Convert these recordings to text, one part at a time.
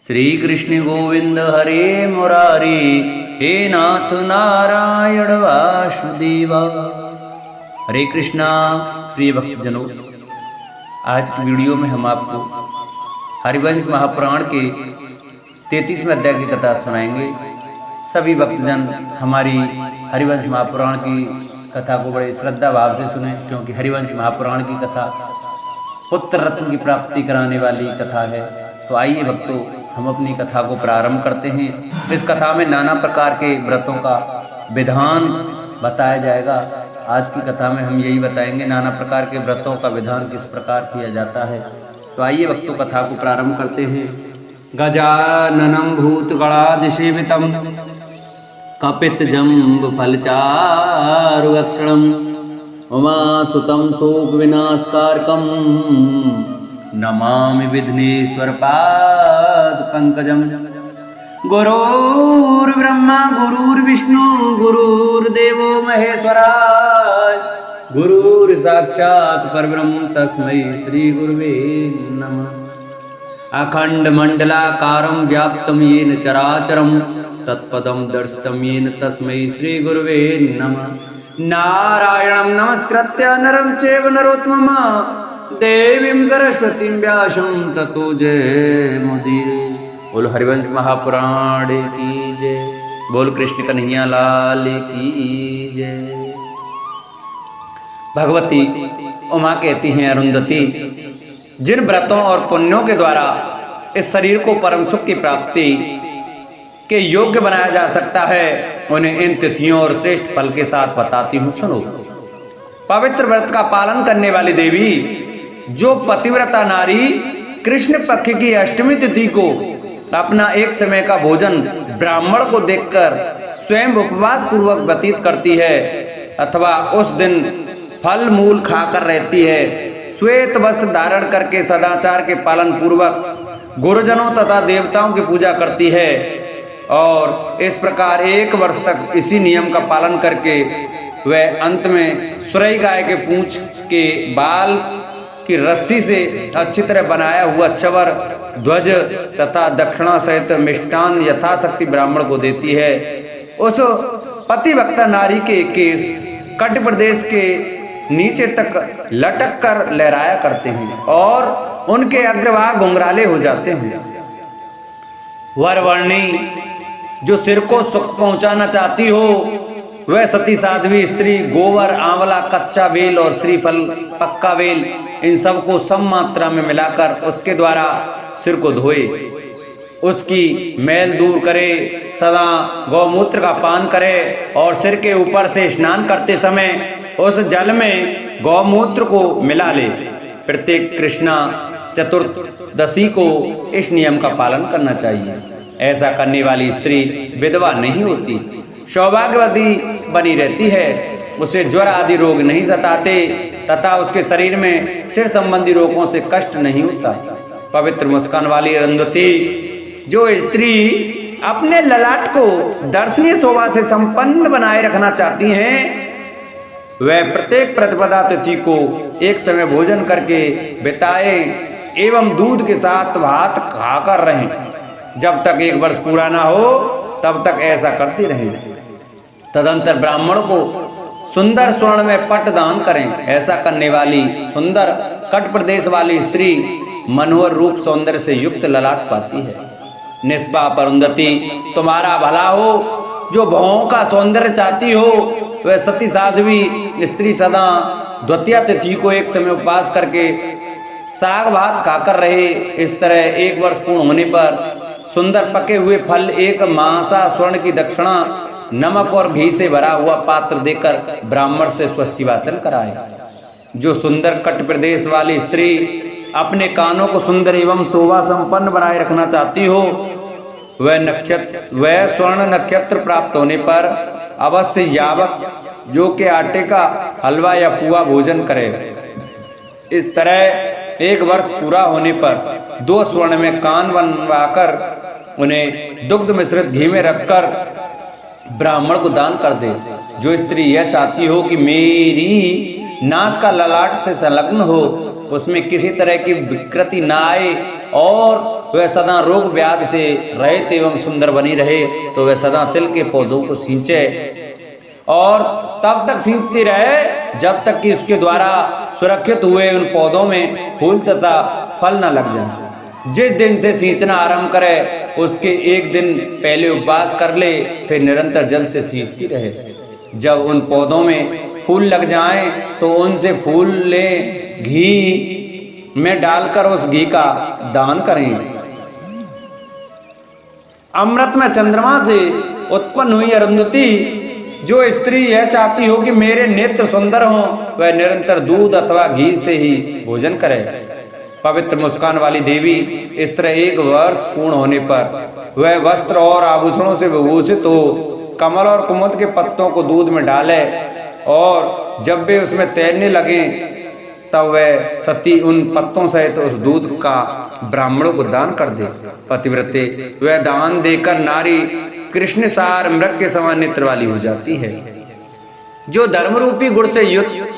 श्री कृष्ण गोविंद हरे मुरारी, हे नाथ नारायण वासुदेवा। हरे कृष्णा। प्रिय भक्तजनों, आज की वीडियो में हम आपको हरिवंश महापुराण के 33वें अध्याय की कथा सुनाएंगे। सभी भक्तजन हमारी हरिवंश महापुराण की कथा को बड़े श्रद्धा भाव से सुने, क्योंकि हरिवंश महापुराण की कथा पुत्र रत्न की प्राप्ति कराने वाली कथा है। तो आइए भक्तों, हम अपनी कथा को प्रारंभ करते हैं। इस कथा में नाना प्रकार के व्रतों का विधान बताया जाएगा। आज की कथा में हम यही बताएंगे, नाना प्रकार के व्रतों का विधान किस प्रकार किया जाता है। तो आइए भक्तों, कथा को प्रारंभ करते हैं। गजाननं भूतगणाधिसेवितं कपितजम्ब फलचारुभक्षणं उमासुतं शोकविनाशकारकं नमामि विघ्नेश्वर पादपङ्कजं। गुरुर्ब्रह्मा गुरुर्विष्णु गुरुर्देवो महेश्वराय, गुरुर्साक्षात् परब्रह्म तस्मै श्री गुरुवे नमः। अखण्डमण्डलाकारं व्याप्तं येन चराचरं तत्पदं दर्शितं येन तस्मै श्री गुरुवे नमः। नारायणं नमस्कृत्य नरं चैव नरोत्तमं देवीं सरस्वतीं व्यासं ततो जयमुदीरये। बोल हरिवंश महापुराण की जय। बोल कृष्ण कन्हैया लाल की जय। भगवती उमा कहती हैं, अरुंधति, जिन व्रतों और पुण्यों के द्वारा इस शरीर को परम सुख की प्राप्ति के योग्य बनाया जा सकता है, उन्हें इन तिथियों और श्रेष्ठ फल के साथ बताती हूँ, सुनो। पवित्र व्रत का पालन करने वाली देवी, जो पतिव्रता नारी कृष्ण पक्ष की अष्टमी तिथि को अपना एक समय का भोजन ब्राह्मण को देकर स्वयं उपवास पूर्वक व्यतीत करती है, अथवा उस दिन फल मूल खाकर रहती है, श्वेत वस्त्र धारण करके सदाचार के पालन पूर्वक गुरुजनों तथा देवताओं की पूजा करती है, और इस प्रकार 1 वर्ष तक इसी नियम का पालन करके वह अंत में सुरई गाय के पूंछ के बाल की रस्सी से अच्छी तरह बनाया हुआ चवर, ध्वज तथा दक्षिणा सहित मिष्टान यथाशक्ति ब्राह्मण को देती है। उस पतिव्रता नारी के केस कट प्रदेश के नीचे तक लटक कर लहराया करते हैं और उनके अग्रभाग घुंघराले हो जाते हैं। वरवर्णी, जो सिर को सुख पहुंचाना चाहती हो, वह सती साध्वी स्त्री गोबर, आंवला, कच्चा बेल और श्रीफल, पक्का बेल, इन सब को सम मात्रा में मिलाकर उसके द्वारा सिर को धोए, उसकी मैल दूर करे, सदा गौमूत्र का पान करे और सिर के ऊपर से स्नान करते समय उस जल में गौमूत्र को मिला ले। प्रत्येक कृष्णा चतुर्दशी को इस नियम का पालन करना चाहिए। ऐसा करने वाली स्त्री विधवा नहीं होती, सौभाग्यवती बनी रहती है, उसे ज्वर आदि रोग नहीं सताते तथा उसके शरीर में सिर संबंधी रोगों से कष्ट नहीं होता। पवित्र मुस्कान वाली अरुंधति, जो स्त्री अपने ललाट को दर्शनीय शोभा से संपन्न बनाए रखना चाहती हैं, वह प्रत्येक प्रतिपदा तिथि को एक समय भोजन करके बिताए एवं दूध के साथ भात खाकर रहें। जब तक 1 वर्ष पूरा ना हो तब तक ऐसा करती रहें। तदंतर ब्राह्मण को सुंदर स्वर्ण में पट दान करें। ऐसा करने वाली सुंदर कट प्रदेश वाली स्त्री मनोहर रूप सौंदर्य से युक्त ललाट पाती है। निष्पाप अरुंधति, तुम्हारा भला हो। जो भौं का सौंदर्य चाहती हो, वह सती साध्वी स्त्री सदा द्वितीया तिथि को एक समय उपवास करके साग भात खाकर रहे। इस तरह 1 वर्ष पूर्ण होने पर सुंदर पके हुए फल, 1 मासा स्वर्ण की दक्षिणा, नमक और घी से भरा हुआ पात्र देकर ब्राह्मण से स्वस्ति वाचन कराए। जो सुंदर कट प्रदेश वाली स्त्री अपने कानों को सुंदर एवं शोभा संपन्न बनाए रखना चाहती हो, वह स्वर्ण नक्षत्र प्राप्त होने पर अवश्य यावक जो के आटे का हलवा या पुआ भोजन करे। इस तरह 1 वर्ष पूरा होने पर 2 स्वर्ण में कान बनवाकर उन्हें दुग्ध मिश्रित घी में रखकर ब्राह्मण को दान कर दे। जो स्त्री यह चाहती हो कि मेरी नाच का ललाट से संलग्न हो, उसमें किसी तरह की विकृति ना आए और वह सदा रोग व्याधि से रहित एवं सुंदर बनी रहे, तो वह सदा तिल के पौधों को सींचे और तब तक सींचती रहे जब तक कि उसके द्वारा सुरक्षित हुए उन पौधों में फूल तथा फल न लग जाए। जिस दिन से सींचना आरंभ करे उसके एक दिन पहले उपवास कर ले, फिर निरंतर जल से सींचती रहे। जब उन पौधों में फूल लग जाएं तो उनसे फूल ले घी में डालकर उस घी का दान करें। अमृत में चंद्रमा से उत्पन्न हुई अरुंधति, जो स्त्री यह चाहती हो कि मेरे नेत्र सुंदर हों, वह निरंतर दूध अथवा घी से ही भोजन करे। पवित्र मुस्कान वाली देवी इस तरह 1 वर्ष पूर्ण होने पर वह वस्त्र और आभूषणों से विभूषित हो कमल और कुमुद के पत्तों को दूध में डाले और जब वे उसमें तैरने लगे तब वह सती उन पत्तों सहित उस दूध का ब्राह्मणों को दान कर दे। पतिव्रते वह दान देकर नारी कृष्ण सार मृग के समान नेत्र वाली हो जाती है। जो धर्म रूपी गुण से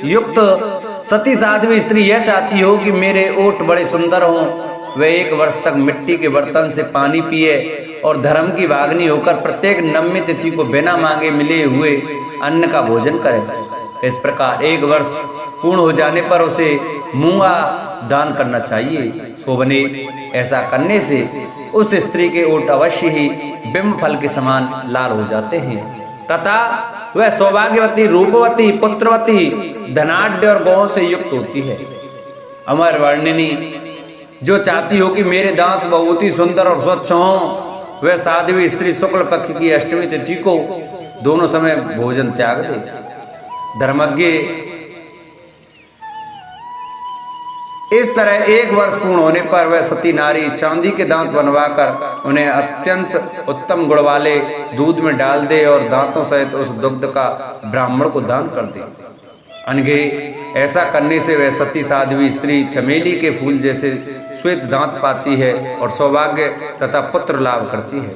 युक्त सती साध्वी स्त्री यह चाहती हो कि मेरे ओठ बड़े सुंदर हों, वह 1 वर्ष तक मिट्टी के बर्तन से पानी पिए और धर्म की भागनी होकर प्रत्येक नवमी तिथि को बिना मांगे मिले हुए अन्न का भोजन करे। इस प्रकार 1 वर्ष पूर्ण हो जाने पर उसे मूंगा दान करना चाहिए। शोभने ऐसा करने से उस स्त्री के ओठ अवश्य ही बिंब फल के समान लाल हो जाते हैं तथा वह सौभाग्यवती, रूपवती, पुत्रवती, धनाढ्य और गौं से युक्त होती है। अमर वर्णिनी जो चाहती हो कि मेरे दांत बहुत ही सुंदर और स्वच्छ हों, वह साध्वी स्त्री शुक्ल पक्ष की अष्टमी तिथि को दोनों समय भोजन त्याग दे। धर्मज्ञ इस तरह 1 वर्ष पूर्ण होने पर वह सती नारी चांदी के दांत बनवाकर उन्हें अत्यंत उत्तम गुण वाले दूध में डाल दे और दांतों सहित उस दुग्ध का ब्राह्मण को दान कर दे। अनघे ऐसा करने से वह सती साध्वी स्त्री चमेली के फूल जैसे श्वेत दांत पाती है और सौभाग्य तथा पुत्र लाभ करती है।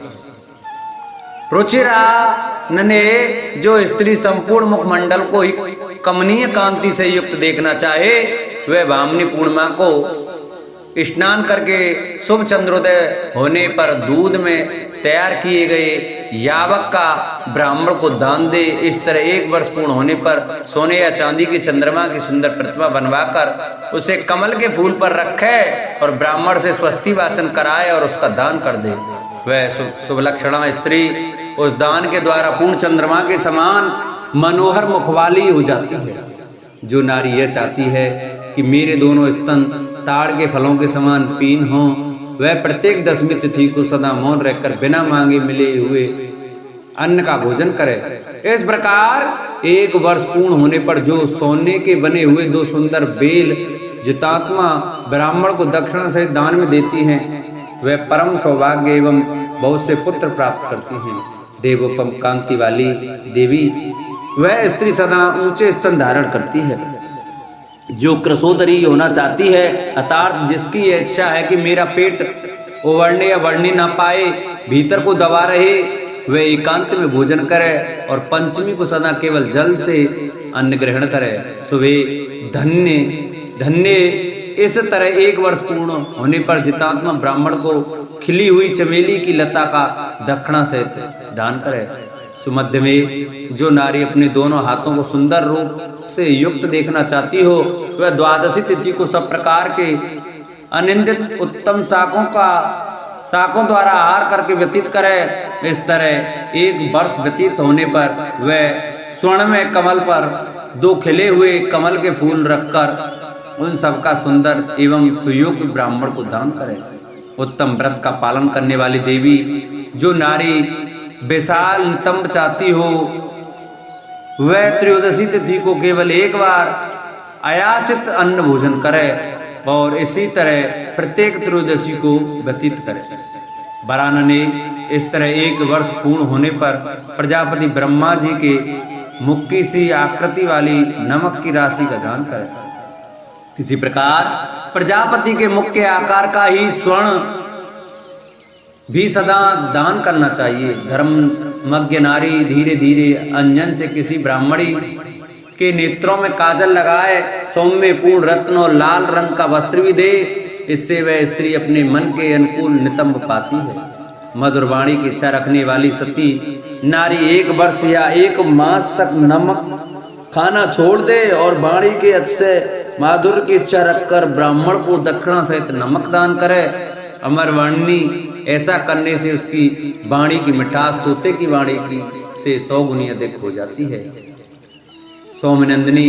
रुचिरा नने जो स्त्री संपूर्ण मुखमंडल को ही कमनीय कांति से युक्त देखना चाहे, वह भामनी पूर्णिमा को स्नान करके शुभ चंद्रोदय होने पर दूध में तैयार किए गए यावक का ब्राह्मण को दान दे। इस तरह 1 वर्ष पूर्ण होने पर सोने या चांदी की चंद्रमा की सुंदर प्रतिमा बनवाकर उसे कमल के फूल पर रखे और ब्राह्मण से स्वस्ति वाचन कराए और उसका दान कर दे। वह शुभ लक्षणा स्त्री उस दान के द्वारा पूर्ण चंद्रमा के समान मनोहर मुखवाली हो जाती है। जो नारी यह चाहती है कि मेरे दोनों स्तन ताड़ के फलों के समान पीन हों, वह प्रत्येक 10वीं तिथि को सदा मौन रहकर बिना मांगे मिले हुए अन्न का भोजन करे। इस प्रकार 1 वर्ष पूर्ण होने पर जो सोने के बने हुए 2 सुंदर बेल जितात्मा ब्राह्मण को दक्षिणा सहित दान में देती हैं, वह परम सौभाग्य एवं बहुत से पुत्र प्राप्त करती हैं। देवोपम कांति वाली देवी वह स्त्री सदा ऊंचे स्तन धारण करती है। जो कृशोदरी होना चाहती है, अर्थात जिसकी यह इच्छा है कि मेरा पेट उबड़ने या बढ़ने ना पाए, भीतर को दबा रहे, वह एकांत में भोजन करे और पंचमी को सदा केवल जल से अन्न ग्रहण करे। सुबह धन्य धन्य इस तरह 1 वर्ष पूर्ण होने पर जितात्मा ब्राह्मण को खिली हुई चमेली की लता का दक्षिणा से दान करे। सुमध्य में जो नारी अपने दोनों हाथों को सुंदर रूप से युक्त देखना चाहती हो, वह द्वादशी तिथि को सब प्रकार के अनिंदित उत्तम शाकों द्वारा आहार करके व्यतीत करे। इस तरह 1 वर्ष व्यतीत होने पर वह स्वर्ण में कमल पर 2 खिले हुए कमल के फूल रखकर उन सबका सुंदर एवं सुयोग्य ब्राह्मण को दान करे। उत्तम व्रत का पालन करने वाली देवी जो नारी विशाल नितंब चाहती हो, वह त्रयोदशी तिथि को केवल 1 बार अयाचित अन्न भोजन करे और इसी तरह प्रत्येक त्रयोदशी को व्यतीत करे। वरानन ने इस तरह 1 वर्ष पूर्ण होने पर प्रजापति ब्रह्मा जी के मुख की सी आकृति वाली नमक की राशि का दान करे। इसी प्रकार प्रजापति के मुख के आकार का ही स्वर्ण भी सदा दान करना चाहिए। धर्मज्ञ नारी धीरे धीरे अंजन से किसी ब्राह्मणी के नेत्रों में काजल लगाए, सौम्य पूर्ण रत्न और लाल रंग का वस्त्र भी दे, इससे वह स्त्री अपने मन के अनुकूल नितंब पाती है। मधुर वाणी की इच्छा रखने वाली सती नारी 1 वर्ष या 1 मास तक नमक खाना छोड़ दे और वाणी के अतिशय माधुर्य की इच्छा रखकर ब्राह्मण को दक्षिणा सहित नमक दान करे। अमर वाणी ऐसा करने से उसकी वाणी की मिठास तोते की वाणी की से 100 गुनी अधिक हो जाती है। सौम्यनंदिनी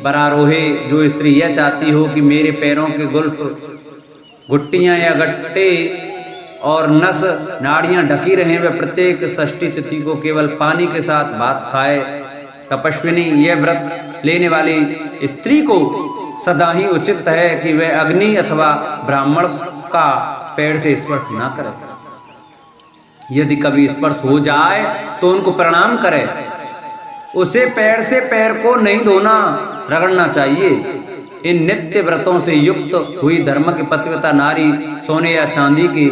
बरारोहे, जो स्त्री यह चाहती हो कि मेरे पैरों के गुल्फ, घुट्टियां या गट्टे और नस नाड़ियां ढकी रहें, वह प्रत्येक षष्ठी तिथि को केवल पानी के साथ भात खाए। तपस्विनी, यह व्रत लेने वाली स्त्री को सदा ही उचित है कि वह अग्नि अथवा ब्राह्मण का पैर से स्पर्श ना करे। यदि कभी स्पर्श हो जाए तो उनको प्रणाम करे। उसे पैर से पैर को नहीं धोना, रगड़ना चाहिए। इन नित्य व्रतों से युक्त हुई धर्म की पतिव्रता नारी सोने या चांदी के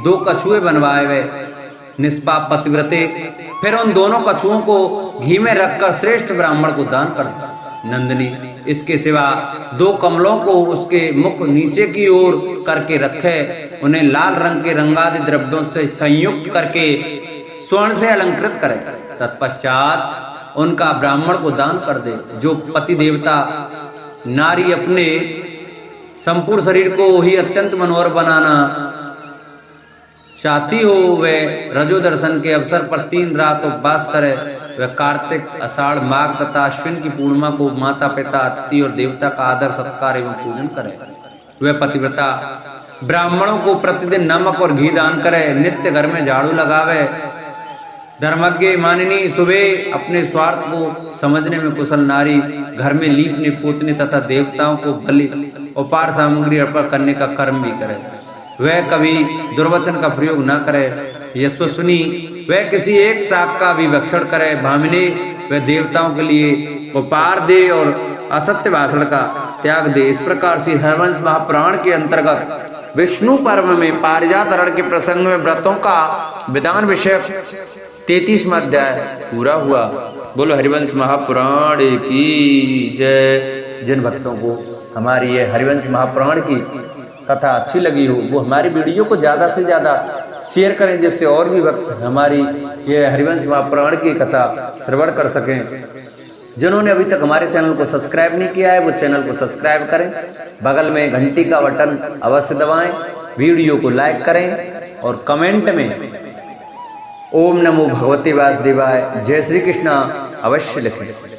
2 कछुए बनवाए वे निष्पाप पतिव्रते, फिर उन दोनों कछुओं को घी में रखकर श्रेष्ठ ब्राह्मण को दान कर दिया। नंदिनी इसके सिवा 2 कमलों को उसके मुख नीचे की ओर करके रखे, उन्हें लाल रंग के रंगादि द्रव्यों से संयुक्त करके स्वर्ण से अलंकृत करे। तत्पश्चात उनका ब्राह्मण को दान कर दे। जो पति देवता नारी अपने संपूर्ण शरीर को ही अत्यंत मनोहर बनाना चाहती हो, वह रजो दर्शन के अवसर पर 3 रात उपवास करे। वह कार्तिक, आषाढ़, माघ तथा अश्विन की पूर्णिमा को माता पिता, अतिथि और देवता का आदर सत्कार एवं पूजन करे। वह पतिव्रता ब्राह्मणों को प्रतिदिन नमक और घी दान करे, नित्य घर में झाड़ू लगावे। धर्मज्ञ मानिनी सुबह अपने स्वार्थ को समझने में कुशल नारी घर में लीपने पोतने तथा देवताओं को बलि उपहार सामग्री अर्पण करने का कर्म भी करे। वह कभी दुर्वचन का प्रयोग न करे। यशस्विनी, वह किसी एक शाक का भी भक्षण करे। भामिनी, वह देवताओं के लिए उपहार दे और असत्य भाषण का त्याग दे। इस प्रकार से हरिवंश महापुराण के अंतर्गत विष्णु पर्व में पारिजात हरण के प्रसंग में व्रतों का विधान विषय 33वां अध्याय पूरा हुआ। बोलो हरिवंश महापुराण की जय। जिन भक्तों को हमारी ये हरिवंश महापुराण की कथा अच्छी लगी हो वो हमारी वीडियो को ज़्यादा से ज़्यादा शेयर करें, जिससे और भी भक्त हमारी ये हरिवंश महापुराण की कथा श्रवण कर सकें। जिन्होंने अभी तक हमारे चैनल को सब्सक्राइब नहीं किया है वो चैनल को सब्सक्राइब करें, बगल में घंटी का बटन अवश्य दबाएं, वीडियो को लाइक करें और कमेंट में ओम नमो भगवते वासुदेवाय जय श्री कृष्णा अवश्य लिखें।